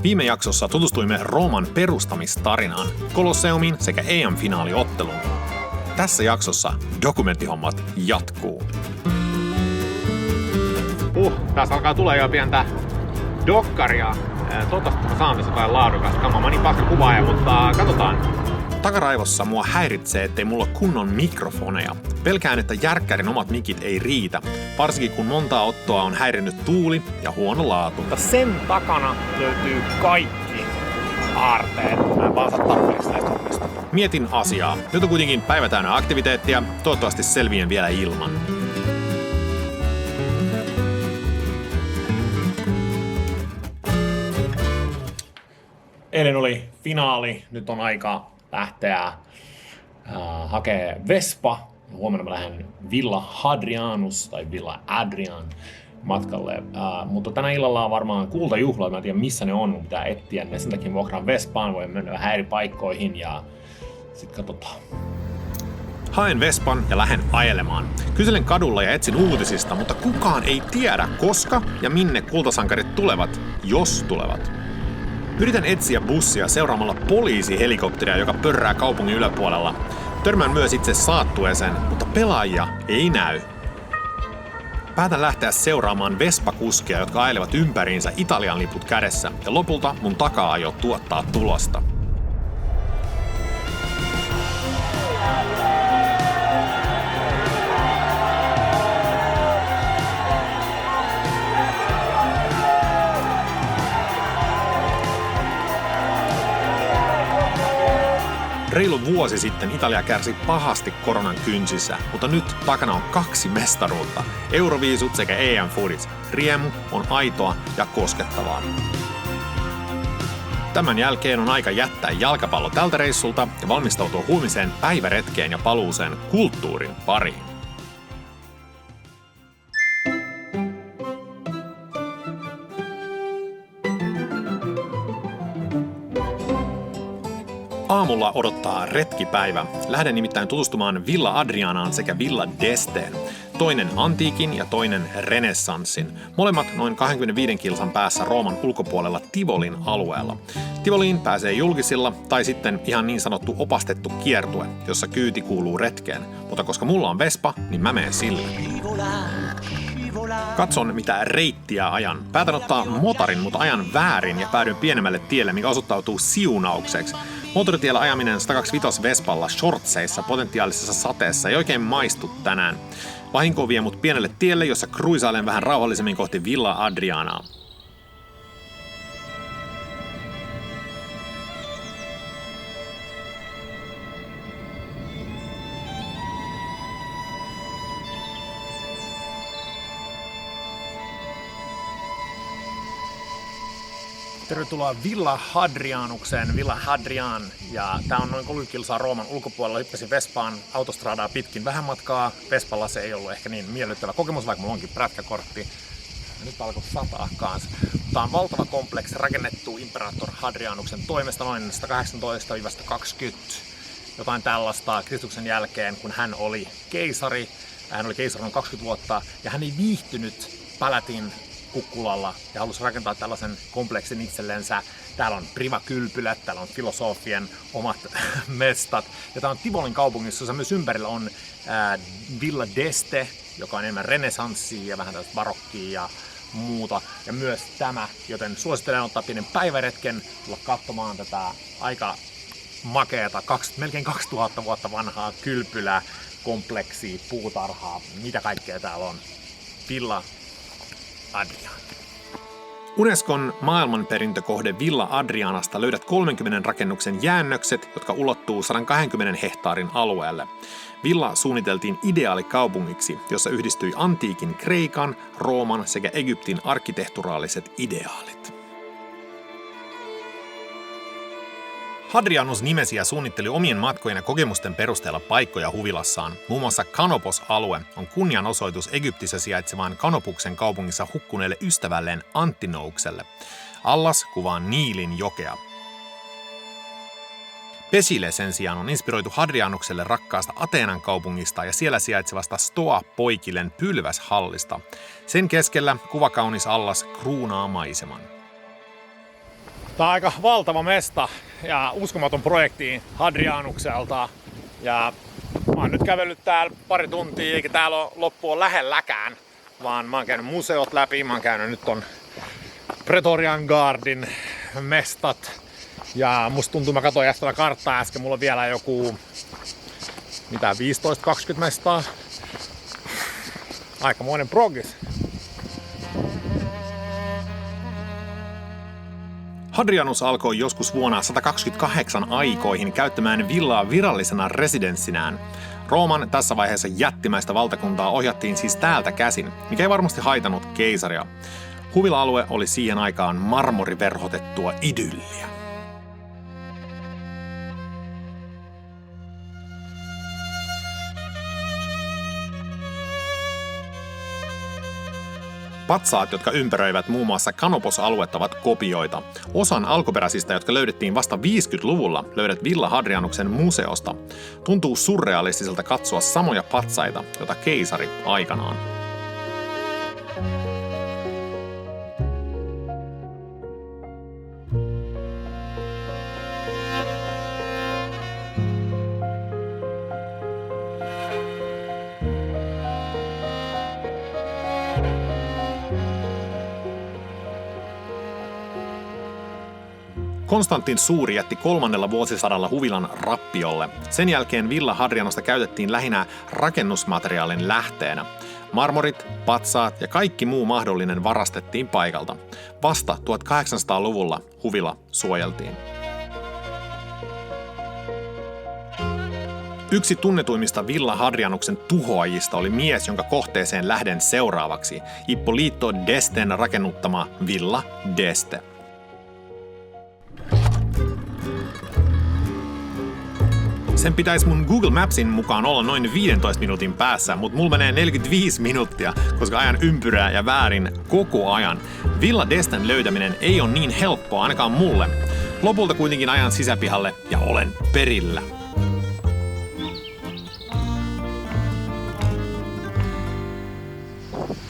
Viime jaksossa tutustuimme Rooman perustamistarinaan, Kolosseumiin sekä EM-finaaliotteluun. Tässä jaksossa dokumenttihommat jatkuu. Tässä alkaa tulla jo pientä dokkaria. Toivottavasti mä saan tässä jotain laadukasta kamaa. Mä oon niin paska kuvaaja, mutta katsotaan. Takaraivossa mua häiritsee, ettei mulla ole kunnon mikrofoneja. Pelkään, että järkkärin omat mikit ei riitä, varsinkin kun montaa ottoa on häirinnyt tuuli ja huono laatu. Sen takana löytyy kaikki aarteet. Mä en vaan saa tarpeeksi näistä hommista. Mietin asiaa. Nyt on kuitenkin päivä täynnä aktiviteettia. Toivottavasti selviän vielä ilman. Eilen oli finaali. Nyt on aika lähteä hakemaan Vespa. Huomenna mä lähden Villa Hadrianus tai Villa Adrian matkalle. Mutta tänä illalla on varmaan kultajuhla. Mä en tiedä missä ne on, mun pitää etsiä ne. Sen takia vuokraan Vespaan, voi mennä vähän eri paikkoihin ja sit katsotaan. Haen Vespan ja lähden ajelemaan. Kyselen kadulla ja etsin uutisista, mutta kukaan ei tiedä koska ja minne kultasankarit tulevat, jos tulevat. Yritän etsiä bussia seuraamalla poliisihelikopteria, joka pörrää kaupungin yläpuolella. Törmään myös itse saattueeseen, mutta pelaajia ei näy. Päätän lähteä seuraamaan Vespa-kuskia, jotka ajelevat ympäriinsä Italian liput kädessä, ja lopulta mun taka-ajo tuottaa tulosta. Reilu vuosi sitten Italia kärsi pahasti koronan kynsissä, mutta nyt takana on 2 mestaruutta, Euroviisut sekä EM-foodit. Riemu on aitoa ja koskettavaa. Tämän jälkeen on aika jättää jalkapallo tältä reissulta ja valmistautua huomiseen päiväretkeen ja paluuseen kulttuurin pariin. Aamulla odottaa retkipäivä. Lähden nimittäin tutustumaan Villa Adrianaan sekä Villa d'Esteen. Toinen antiikin ja toinen renessanssin. Molemmat noin 25 kilsan päässä Rooman ulkopuolella Tivolin alueella. Tivoliin pääsee julkisilla tai sitten ihan niin sanottu opastettu kiertue, jossa kyyti kuuluu retkeen. Mutta koska mulla on Vespa, niin mä menen sille. Katson mitä reittiä ajan. Päätän ottaa motarin, mutta ajan väärin ja päädyin pienemmälle tielle, mikä osoittautuu siunaukseksi. Moottoritiellä ajaminen 125 Vespalla shortseissa potentiaalisessa sateessa ei oikein maistu tänään. Vahinko vie mut pienelle tielle, jossa kruisailen vähän rauhallisemmin kohti Villa Adrianaa. Tervetuloa Villa Hadrianukseen, Villa Hadrian, ja tää on noin 30 kilsaa Rooman ulkopuolella. Hyppäsin Vespaan autostradaa pitkin vähän matkaa. Vespalla se ei ollut ehkä niin miellyttävä kokemus, vaikka mulla onkin prätkäkortti. Ja nyt alkoi sataa kanssa. Tää on valtava kompleksi, rakennettu Imperator Hadrianuksen toimesta noin 118-120, jotain tällaista Kristuksen jälkeen, kun hän oli keisari. Hän oli keisari noin 20 vuotta, ja hän ei viihtynyt Palatin kukkulalla ja halusi rakentaa tällaisen kompleksin itsellensä. Täällä on privakylpylät, täällä on filosofien omat mestat. Ja tää on Tivolin kaupungissa, jossa myös ympärillä on Villa d'Este, joka on enemmän renesanssia ja vähän tällaista barokkia ja muuta. Ja myös tämä, joten suosittelen ottaa pienen päiväretken, tulla katsomaan tätä aika makeata, melkein 2000 vuotta vanhaa kylpylää, kompleksia, puutarhaa, mitä kaikkea täällä on. Villa Adrian. Unescon maailmanperintökohde Villa Adrianasta löydät 30 rakennuksen jäännökset, jotka ulottuu 120 hehtaarin alueelle. Villa suunniteltiin ideaalikaupungiksi, jossa yhdistyi antiikin Kreikan, Rooman sekä Egyptin arkkitehturaaliset ideaalit. Hadrianus nimesi ja suunnitteli omien matkojen ja kokemusten perusteella paikkoja huvilassaan. Muun muassa Kanopos-alue on kunnianosoitus Egyptissä sijaitsevaan Kanopuksen kaupungissa hukkuneelle ystävälleen Antinoukselle. Allas kuvaa Niilin jokea. Pesile sen sijaan on inspiroitu Hadrianukselle rakkaasta Ateenan kaupungista ja siellä sijaitsevasta Stoa-poikilen pylväshallista. Sen keskellä kuvakaunis allas kruunaa maiseman. Tää on aika valtava mesta ja uskomaton projekti Hadrianukselta. Ja mä oon nyt kävellyt täällä pari tuntia, eikä täällä ole loppua lähelläkään. Vaan mä oon käynyt museot läpi, mä oon käynyt nyt ton Praetorian Guardin mestat. Ja musta tuntuu, mä katsoin äsken karttaa äsken, mulla on vielä joku 15-20 mestaa. Aikamoinen progress. Hadrianus alkoi joskus vuonna 128 aikoihin käyttämään villaa virallisena residenssinään. Rooman tässä vaiheessa jättimäistä valtakuntaa ohjattiin siis täältä käsin, mikä ei varmasti haitannut keisaria. Huvila-alue oli siihen aikaan marmoriverhotettua idylliä. Patsaat, jotka ympäröivät muun muassa Kanopos-aluetta, ovat kopioita. Osan alkuperäisistä, jotka löydettiin vasta 50-luvulla, löydät Villa Hadrianuksen museosta. Tuntuu surrealistiselta katsoa samoja patsaita, joita keisari aikanaan. Konstantin Suuri jätti 3. vuosisadalla huvilan rappiolle. Sen jälkeen Villa Hadrianosta käytettiin lähinnä rakennusmateriaalin lähteenä. Marmorit, patsaat ja kaikki muu mahdollinen varastettiin paikalta. Vasta 1800-luvulla huvila suojeltiin. Yksi tunnetuimmista Villa Hadrianuksen tuhoajista oli mies, jonka kohteeseen lähden seuraavaksi. Ippolito d'Esten rakennuttama Villa d'Este. Sen pitäisi mun Google Mapsin mukaan olla noin 15 minuutin päässä, mutta mulla menee 45 minuuttia, koska ajan ympyrää ja väärin koko ajan. Villa d'Esten löytäminen ei ole niin helppoa ainakaan mulle. Lopulta kuitenkin ajan sisäpihalle ja olen perillä.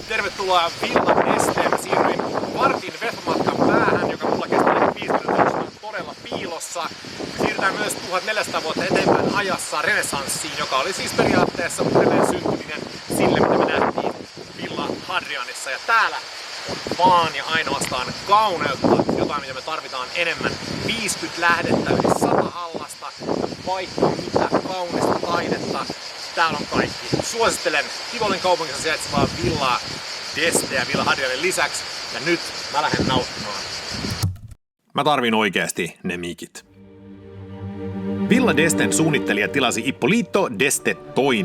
Tervetuloa Villa d'Esteen. Siirryin vartin vetomatkan päähän, joka mulla kesti 5 minuuttia, on todella piilossa. Siirrytään myös 1400 vuotta eteenpäin ajassa renessanssiin, joka oli siis periaatteessa uudelleen syntyminen sille, mitä me nähtiin Villa Hadrianissa. Ja täällä on vaan ja ainoastaan kauneutta, jotain mitä me tarvitaan enemmän. 50 lähdettä, yli 100 allasta, vaikka mitä kaunista taidetta. Täällä on kaikki. Suosittelen Tivolin kaupungissa sijaitsevaa Villa d'Este ja Villa Hadrianin lisäksi. Ja nyt mä lähden nauttimaan. Mä tarvin oikeasti ne mikit. Villa d'Esten suunnittelija tilasi Ippolito d'Este II,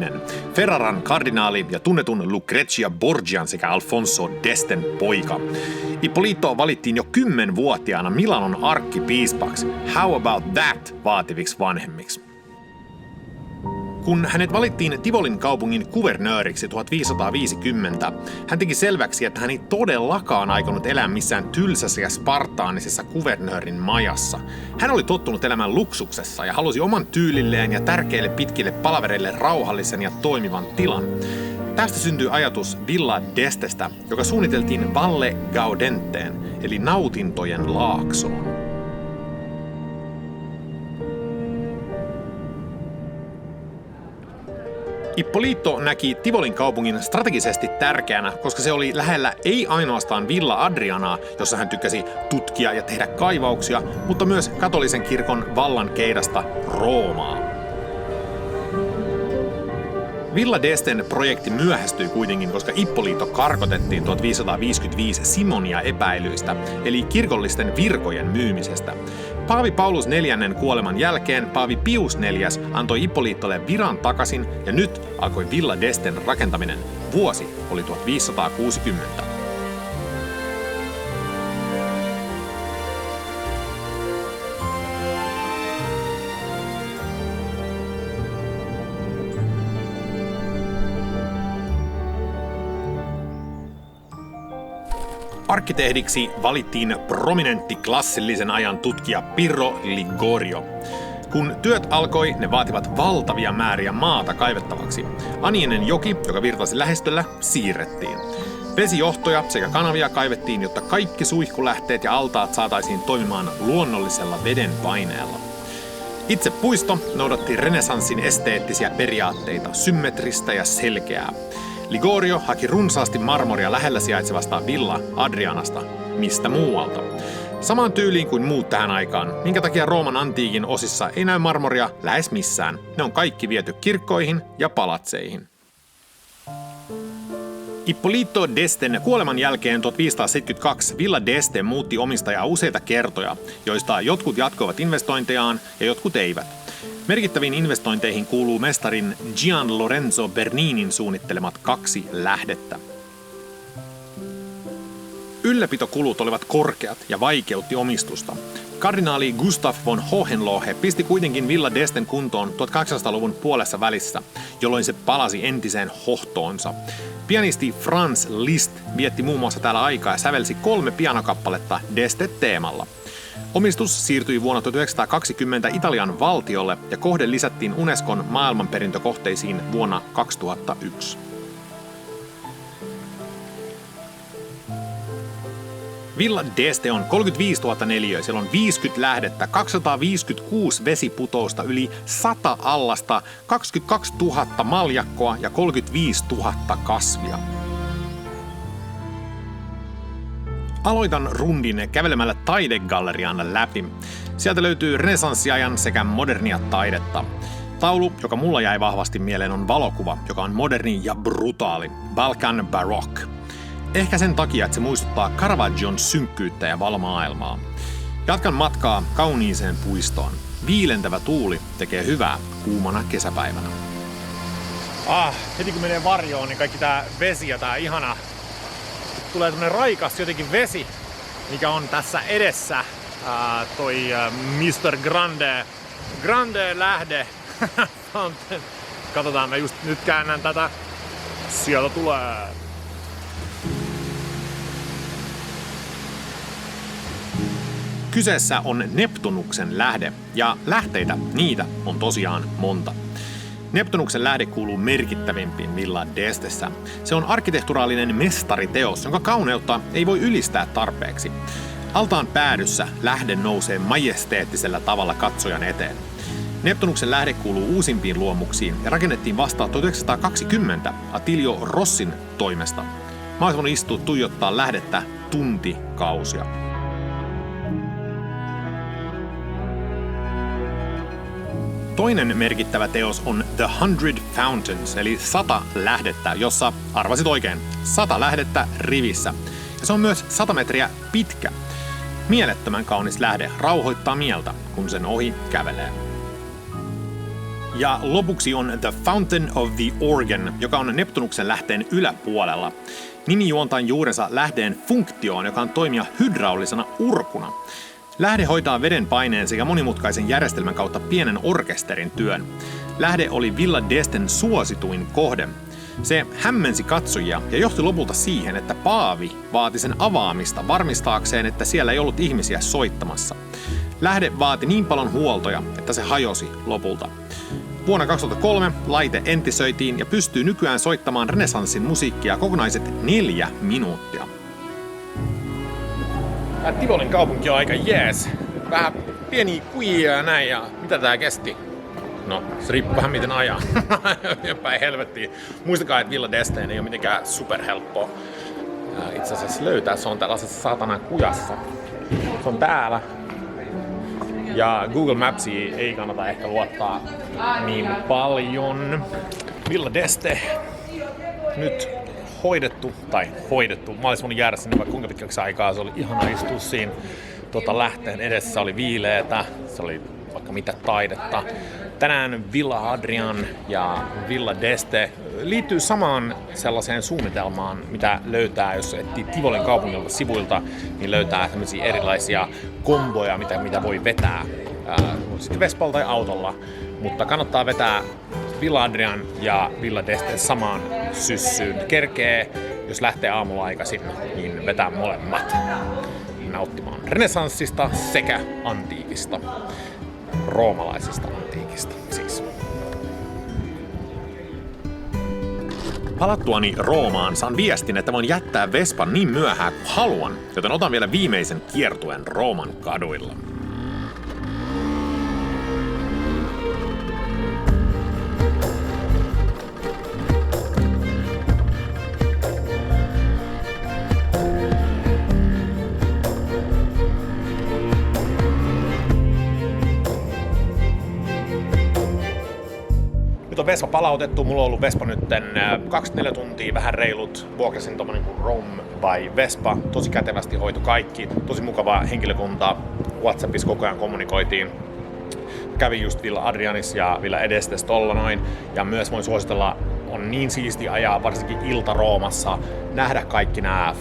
Ferraran kardinaali ja tunnetun Lucrezia Borgian sekä Alfonso d'Esten poika. Ippolito valittiin jo 10-vuotiaana Milanon arkkipiispaksi. How about that vaativiksi vanhemmiksi. Kun hänet valittiin Tivolin kaupungin kuvernööriksi 1550, hän teki selväksi, että hän ei todellakaan aikonut elää missään tylsässä ja spartaanisessa kuvernöörin majassa. Hän oli tottunut elämään luksuksessa ja halusi oman tyylilleen ja tärkeille pitkille palavereille rauhallisen ja toimivan tilan. Tästä syntyi ajatus Villa d'Estestä, joka suunniteltiin Valle Gaudenteen, eli nautintojen laaksoon. Ippolito näki Tivolin kaupungin strategisesti tärkeänä, koska se oli lähellä ei ainoastaan Villa Adrianaa, jossa hän tykkäsi tutkia ja tehdä kaivauksia, mutta myös katolisen kirkon vallan keidasta Roomaa. Villa d'Esten projekti myöhästyi kuitenkin, koska Ippolito karkotettiin 1555 Simonia epäilyistä, eli kirkollisten virkojen myymisestä. Paavi Paulus IV kuoleman jälkeen Paavi Pius IV antoi Ippolitolle viran takaisin ja nyt alkoi Villa d'Esten rakentaminen. Vuosi oli 1560. Arkkitehdiksi valittiin prominentti klassillisen ajan tutkija Pirro Ligorio. Kun työt alkoi, ne vaativat valtavia määriä maata kaivettavaksi. Anienen joki, joka virtasi lähistöllä, siirrettiin. Vesijohtoja sekä kanavia kaivettiin, jotta kaikki suihkulähteet ja altaat saataisiin toimimaan luonnollisella veden paineella. Itse puisto noudatti renesanssin esteettisiä periaatteita, symmetristä ja selkeää. Ligorio haki runsaasti marmoria lähellä sijaitsevasta Villa Hadrianasta, mistä muualta. Samaan tyyliin kuin muut tähän aikaan, minkä takia Rooman antiikin osissa ei näy marmoria lähes missään. Ne on kaikki viety kirkkoihin ja palatseihin. Ippolito d'Esten kuoleman jälkeen 1572 Villa d'Este muutti omistajaa useita kertoja, joista jotkut jatkoivat investointejaan ja jotkut eivät. Merkittäviin investointeihin kuuluu mestarin Gian Lorenzo Berninin suunnittelemat 2 lähdettä. Ylläpitokulut olivat korkeat ja vaikeutti omistusta. Kardinaali Gustav von Hohenlohe pisti kuitenkin Villa d'Esten kuntoon 1800-luvun puolessa välissä, jolloin se palasi entiseen hohtoonsa. Pianisti Franz Liszt vietti muun muassa täällä aikaa ja sävelsi 3 pianokappaletta d'Este-teemalla. Omistus siirtyi vuonna 1920 Italian valtiolle ja kohde lisättiin Unescon maailmanperintökohteisiin vuonna 2001. Villa d'Este on 35 000 neliöä, siellä on 50 lähdettä, 256 vesiputousta, yli 100 allasta, 22 000 maljakkoa ja 35 000 kasvia. Aloitan rundin kävelemällä taidegallerian läpi. Sieltä löytyy renessanssiajan sekä modernia taidetta. Taulu, joka mulla jäi vahvasti mieleen, on valokuva, joka on moderni ja brutaali, Balkan Baroque. Ehkä sen takia, että se muistuttaa Caravaggion synkkyyttä ja valomaailmaa. Jatkan matkaa kauniiseen puistoon. Viilentävä tuuli tekee hyvää kuumana kesäpäivänä. Heti kun menee varjoon, niin kaikki tää vesi ja tää ihana tulee tämmönen raikas jotenkin vesi, mikä on tässä edessä. Toi Mr. Grande lähde. Katsotaan, mä just nyt käännän tätä. Sieltä tulee. Kyseessä on Neptunuksen lähde, ja lähteitä, niitä on tosiaan monta. Neptunuksen lähde kuuluu merkittävimpiin Villa d'Estessä. Se on arkkitehturaalinen mestariteos, jonka kauneutta ei voi ylistää tarpeeksi. Altaan päädyssä lähde nousee majesteettisella tavalla katsojan eteen. Neptunuksen lähde kuuluu uusimpiin luomuksiin ja rakennettiin vasta 1920 Attilio Rossin toimesta. Mä ois voinut istua tuijottaa lähdettä tuntikausia. Toinen merkittävä teos on The 100 Fountains, eli 100 lähdettä, jossa, arvasit oikein, 100 lähdettä rivissä. Ja se on myös 100 metriä pitkä. Mielettömän kaunis lähde rauhoittaa mieltä, kun sen ohi kävelee. Ja lopuksi on The Fountain of the Organ, joka on Neptunuksen lähteen yläpuolella. Nimi juontaa juurensa lähteen funktioon, joka on toimia hydraulisena urkuna. Lähde hoitaa veden paineen sekä monimutkaisen järjestelmän kautta pienen orkesterin työn. Lähde oli Villa d'Esten suosituin kohde. Se hämmensi katsojia ja johti lopulta siihen, että paavi vaati sen avaamista varmistaakseen, että siellä ei ollut ihmisiä soittamassa. Lähde vaati niin paljon huoltoja, että se hajosi lopulta. Vuonna 2003 laite entisöitiin ja pystyy nykyään soittamaan renesanssin musiikkia kokonaiset 4 minuuttia. Tivolin kaupunki on aika jees. Vähän pieniä kujia ja näin, ja mitä tää kesti? No, se riippuu vähän miten ajaa. Päin helvettiin. Muistakaa, että Villa d'Este ei ole mitenkään superhelppoa itse asiassa löytää. Se on tällaisessa saatanan kujassa. Se on täällä. Ja Google Mapsia ei kannata ehkä luottaa niin paljon. Villa d'Este nyt hoidettu. Mä olisin voinut jäädä sinne vaikka kuinka pitkäksi aikaa. Se oli ihana istua siinä lähteen edessä. Se oli viileetä. Se oli vaikka mitä taidetta. Tänään Villa Hadrian ja Villa d'Este liittyy samaan sellaiseen suunnitelmaan, mitä löytää, jos etsii Tivolin kaupungilta sivuilta, niin löytää sellaisia erilaisia komboja, mitä voi vetää sitten Vespalla tai autolla. Mutta kannattaa vetää Villa Hadrian ja Villa d'Este samaan syssyyn. Kerkee, jos lähtee aamulla aikaisin, niin vetää molemmat nauttimaan renessanssista sekä antiikista. Roomalaisesta antiikista siis. Palattuani Roomaan saan viestin, että voin jättää Vespan niin myöhään kuin haluan, joten otan vielä viimeisen kiertueen Rooman kaduilla. Nyt on Vespa palautettu, mulla on ollut Vespa nytten 24 tuntia, vähän reilut. Vuokrasin tommonen kuin Roam by Vespa, tosi kätevästi hoito kaikki, tosi mukavaa henkilökuntaa. WhatsAppissa koko ajan kommunikoitiin. Kävin just Villa Hadrianis ja Villa Edestes tolla noin. Ja myös voin suositella, on niin siisti ajaa, varsinkin ilta Roomassa, nähdä kaikki nämä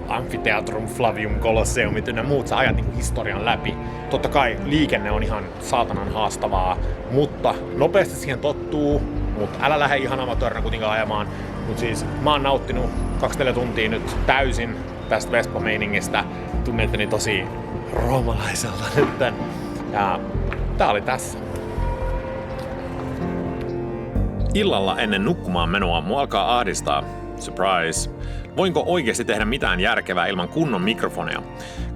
Amphitheatrum, Flavium, Colosseumit ja muut, sä ajat niin historian läpi. Totta kai liikenne on ihan saatanan haastavaa, mutta nopeasti siihen tottuu, mutta älä lähde ihan amatöörinä kuitenkaan ajamaan. Mutta siis mä oon nauttinut 24 tuntia nyt täysin tästä Vespa-meiningistä. Tunnetteni tosi roomalaiselta nyt. Ja tää oli tässä. Illalla ennen nukkumaan menoa mua alkaa ahdistaa. Surprise! Voinko oikeasti tehdä mitään järkevää ilman kunnon mikrofoneja?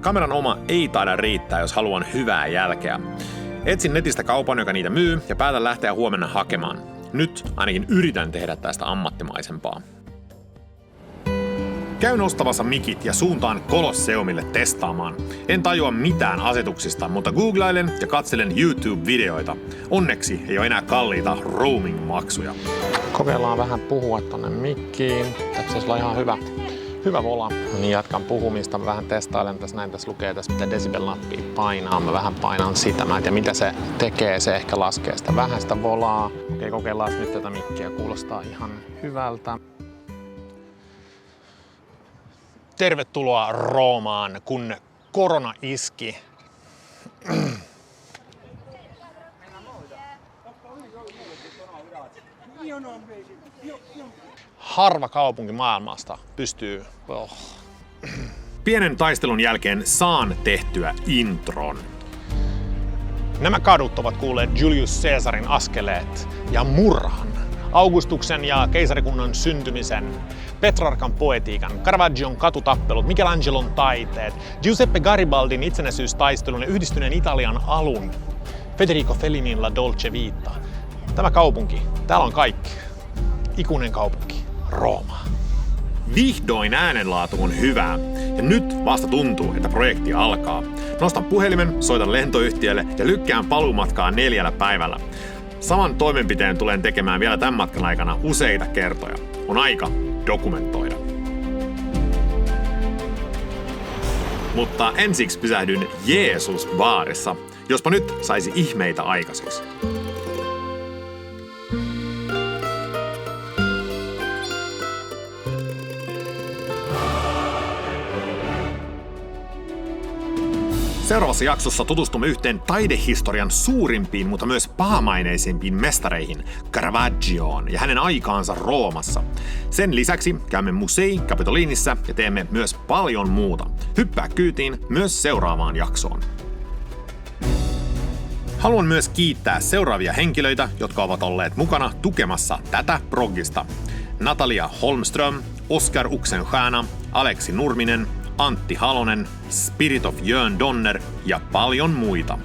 Kameran oma ei taida riittää, jos haluan hyvää jälkeä. Etsin netistä kaupan, joka niitä myy, ja päätän lähteä huomenna hakemaan. Nyt ainakin yritän tehdä tästä ammattimaisempaa. Käyn ostamassa mikit ja suuntaan Colosseumille testaamaan. En tajua mitään asetuksista, mutta googlailen ja katselen YouTube-videoita. Onneksi ei ole enää kalliita roaming-maksuja. Kokeillaan vähän puhua tonne mikkiin. Tässä olisi ihan hyvä vola. No niin, jatkan puhumista. Vähän testailen tässä. Näin tässä lukee tässä, mitä decibel-nappia painaa. Mä vähän painan sitä. Mä en tiedä, mitä se tekee. Se ehkä laskee sitä vähän sitä volaa. Okei, kokeillaan nyt tätä mikkiä. Kuulostaa ihan hyvältä. Tervetuloa Roomaan, kun korona iski. Harva kaupunki maailmasta pystyy... Pienen taistelun jälkeen saan tehtyä intron. Nämä kadut ovat kuulleet Julius Caesarin askeleet ja murhan, Augustuksen ja keisarikunnan syntymisen, Petrarkan poetiikan, Caravaggion katutappelut, Michelangelon taiteet, Giuseppe Garibaldin itsenäisyystaistelun ja yhdistyneen Italian alun, Federico Fellinin La Dolce Vita. Tämä kaupunki, täällä on kaikki. Ikuinen kaupunki, Rooma. Vihdoin äänenlaatu on hyvää, ja nyt vasta tuntuu, että projekti alkaa. Nostan puhelimen, soitan lentoyhtiölle ja lykkään paluumatkaa 4 päivällä. Saman toimenpiteen tulen tekemään vielä tämän matkan aikana useita kertoja. On aika dokumentoida. Mutta ensiksi pysähdyn Jeesus-baarissa, jospa nyt saisi ihmeitä aikaiseksi. Seuraavassa jaksossa tutustumme yhteen taidehistorian suurimpiin, mutta myös pahamaineisiimpiin mestareihin, Caravaggioon ja hänen aikaansa Roomassa. Sen lisäksi käymme Musei Capitolinissa ja teemme myös paljon muuta. Hyppää kyytiin myös seuraavaan jaksoon. Haluan myös kiittää seuraavia henkilöitä, jotka ovat olleet mukana tukemassa tätä proggista. Natalia Holmström, Oskar Oxenstierna, Aleksi Nurminen, Antti Halonen, Spirit of Jörn Donner ja paljon muita.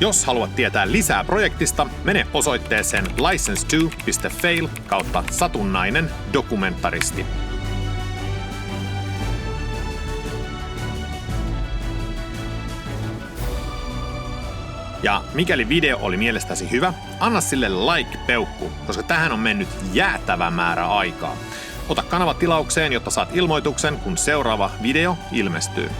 Jos haluat tietää lisää projektista, mene osoitteeseen license2.fail/satunnainen dokumentaristi. Ja mikäli video oli mielestäsi hyvä, anna sille like-peukku, koska tähän on mennyt jäätävä määrä aikaa. Ota kanava tilaukseen, jotta saat ilmoituksen, kun seuraava video ilmestyy.